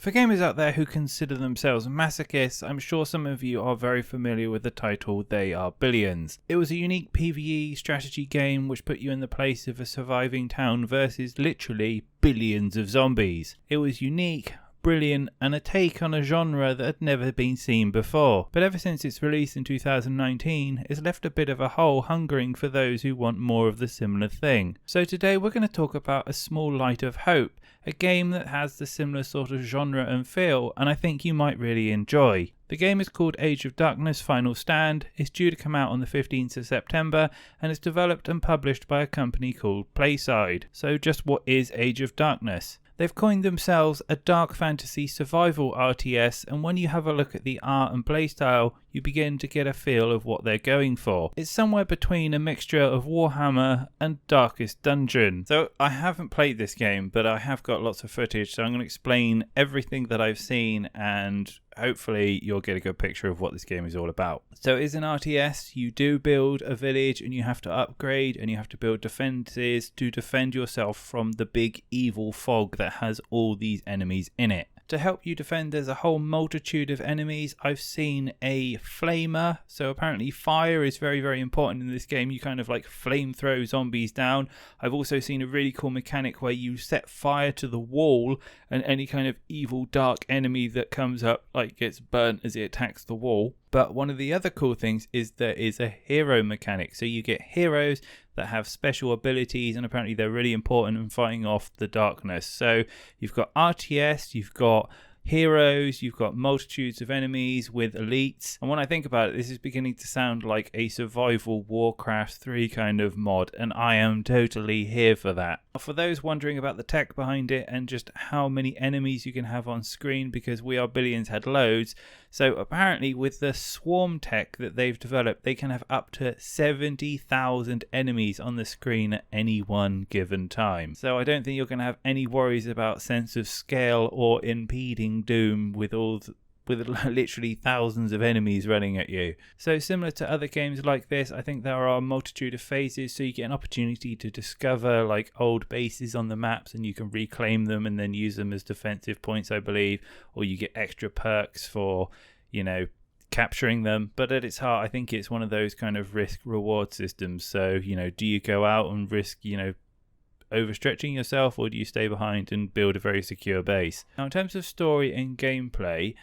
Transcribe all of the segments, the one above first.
For gamers out there who consider themselves masochists, I'm sure some of you are very familiar with the title They Are Billions. It was a unique PvE strategy game which put you in the place of a surviving town versus literally billions of zombies. It was unique, brilliant, and a take on a genre that had never been seen before. But ever since its release in 2019, it's left a bit of a hole hungering for those who want more of the similar thing. So today we're going to talk about A Small Light of Hope, a game that has the similar sort of genre and feel, and I think you might really enjoy. The game is called Age of Darkness Final Stand, it's due to come out on the 15th of September, and it's developed and published by a company called Playside. So just what is Age of Darkness? They've coined themselves a dark fantasy survival RTS, and when you have a look at the art and playstyle, you begin to get a feel of what they're going for. It's somewhere between a mixture of Warhammer and Darkest Dungeon. So I haven't played this game, but I have got lots of footage, so I'm going to explain everything that I've seen and hopefully you'll get a good picture of what this game is all about. So it is an RTS, you do build a village and you have to upgrade and you have to build defenses to defend yourself from the big evil fog that has all these enemies in it. To help you defend, there's a whole multitude of enemies. I've seen a flamer, so apparently fire is very, very important in this game. You kind of like flamethrow zombies down. I've also seen a really cool mechanic where you set fire to the wall and any kind of evil dark enemy that comes up like gets burnt as it attacks the wall. But one of the other cool things is there is a hero mechanic. So you get heroes that have special abilities, and apparently they're really important in fighting off the darkness. So you've got RTS, you've got heroes, you've got multitudes of enemies with elites. And when I think about it, this is beginning to sound like a survival Warcraft 3 kind of mod, and I am totally here for that. For those wondering about the tech behind it and just how many enemies you can have on screen, because We Are Billions had loads, so apparently with the swarm tech that they've developed, they can have up to 70,000 enemies on the screen at any one given time. So I don't think you're going to have any worries about sense of scale or impeding doom with literally thousands of enemies running at you. So similar to other games like this, I think there are a multitude of phases, so you get an opportunity to discover like old bases on the maps and you can reclaim them and then use them as defensive points, I believe, or you get extra perks for, capturing them. But at its heart, I think it's one of those kind of risk reward systems. So, do you go out and risk, overstretching yourself, or do you stay behind and build a very secure base? Now, in terms of story and gameplay,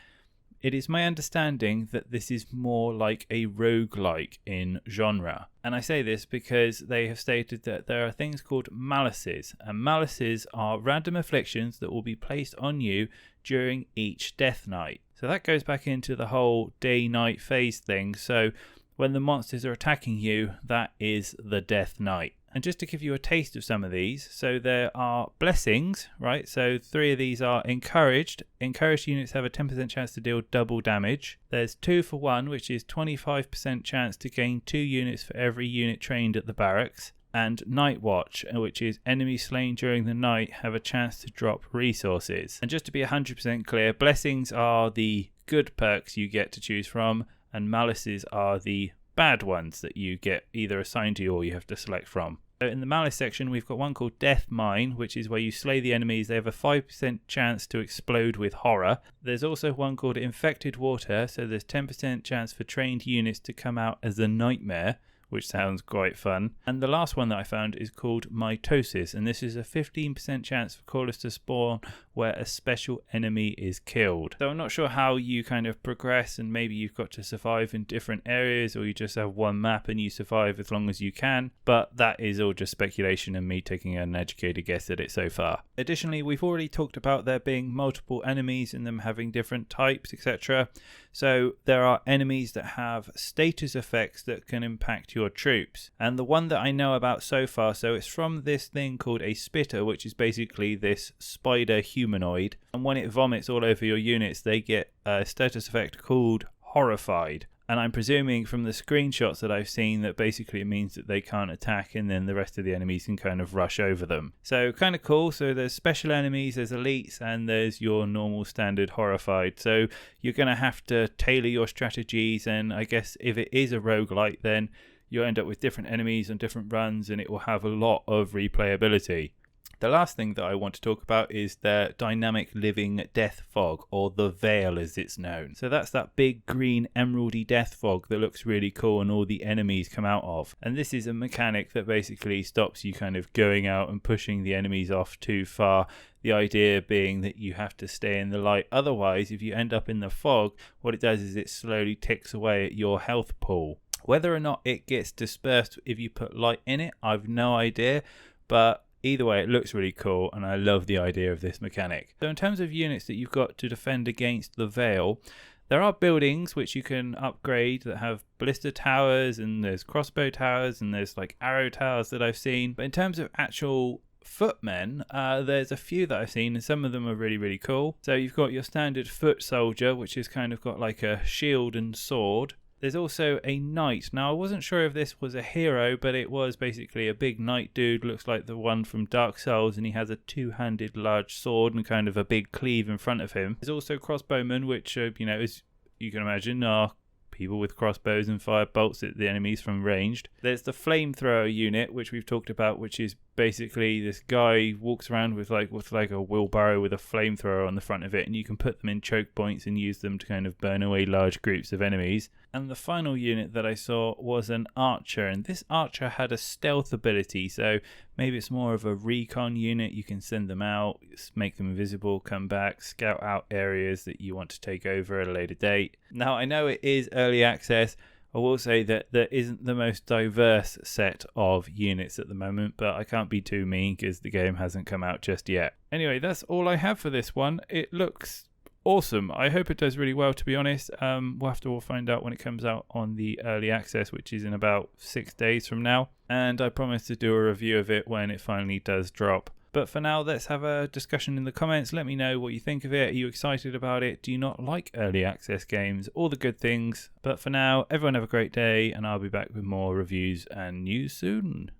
it is my understanding that this is more like a roguelike in genre. And I say this because they have stated that there are things called malices, and malices are random afflictions that will be placed on you during each death night. So that goes back into the whole day-night phase thing. So when the monsters are attacking you, that is the death night. And just to give you a taste of some of these, so there are blessings, right? So 3 of these are encouraged. Encouraged units have a 10% chance to deal double damage. There's 2 for 1, which is 25% chance to gain 2 units for every unit trained at the barracks. And Night Watch, which is enemies slain during the night have a chance to drop resources. And just to be 100% clear, blessings are the good perks you get to choose from, and malices are the bad ones that you get either assigned to you or you have to select from. So in the malice section, we've got one called Death Mine, which is where you slay the enemies. They have a 5% chance to explode with horror. There's also one called Infected Water, so there's 10% chance for trained units to come out as a nightmare, which sounds quite fun. And the last one that I found is called Mitosis, and this is a 15% chance for callers to spawn where a special enemy is killed. So I'm not sure how you kind of progress, and maybe you've got to survive in different areas, or you just have one map and you survive as long as you can, but that is all just speculation and me taking an educated guess at it so far. Additionally, we've already talked about there being multiple enemies and them having different types, etc. So there are enemies that have status effects that can impact your troops, and the one that I know about so far, so it's from this thing called a spitter, which is basically this spider humanoid, and when it vomits all over your units, they get a status effect called horrified. And I'm presuming from the screenshots that I've seen that basically it means that they can't attack and then the rest of the enemies can kind of rush over them. So kind of cool. So there's special enemies, there's elites, and there's your normal standard horrified. So you're going to have to tailor your strategies, and I guess if it is a roguelike, then you'll end up with different enemies on different runs and it will have a lot of replayability. The last thing that I want to talk about is the dynamic living death fog, or the veil as it's known. So that's that big green emeraldy death fog that looks really cool and all the enemies come out of. And this is a mechanic that basically stops you kind of going out and pushing the enemies off too far. The idea being that you have to stay in the light. Otherwise, if you end up in the fog, what it does is it slowly ticks away at your health pool. Whether or not it gets dispersed if you put light in it, I've no idea. But either way, it looks really cool, and I love the idea of this mechanic. So in terms of units that you've got to defend against the veil, there are buildings which you can upgrade that have ballista towers, and there's crossbow towers, and there's like arrow towers that I've seen. But in terms of actual footmen, there's a few that I've seen, and some of them are really, really cool. So you've got your standard foot soldier, which has kind of got like a shield and sword. There's also a knight. Now, I wasn't sure if this was a hero, but it was basically a big knight dude. Looks like the one from Dark Souls, and he has a two-handed large sword and kind of a big cleave in front of him. There's also crossbowmen, which, as you can imagine, are people with crossbows and fire bolts at the enemies from ranged. There's the flamethrower unit, which we've talked about, which is basically this guy walks around with like a wheelbarrow with a flamethrower on the front of it, and you can put them in choke points and use them to kind of burn away large groups of enemies. And the final unit that I saw was an archer, and this archer had a stealth ability, so maybe it's more of a recon unit. You can send them out, make them invisible, come back, scout out areas that you want to take over at a later date. Now, I know it is early access. I will say that there isn't the most diverse set of units at the moment, but I can't be too mean because the game hasn't come out just yet. Anyway, that's all I have for this one. It looks awesome. I hope it does really well, to be honest. We'll have to all find out when it comes out on the early access, which is in about 6 days from now. And I promise to do a review of it when it finally does drop. But for now, let's have a discussion in the comments. Let me know what you think of it. Are you excited about it? Do you not like early access games? All the good things. But for now, everyone have a great day, and I'll be back with more reviews and news soon.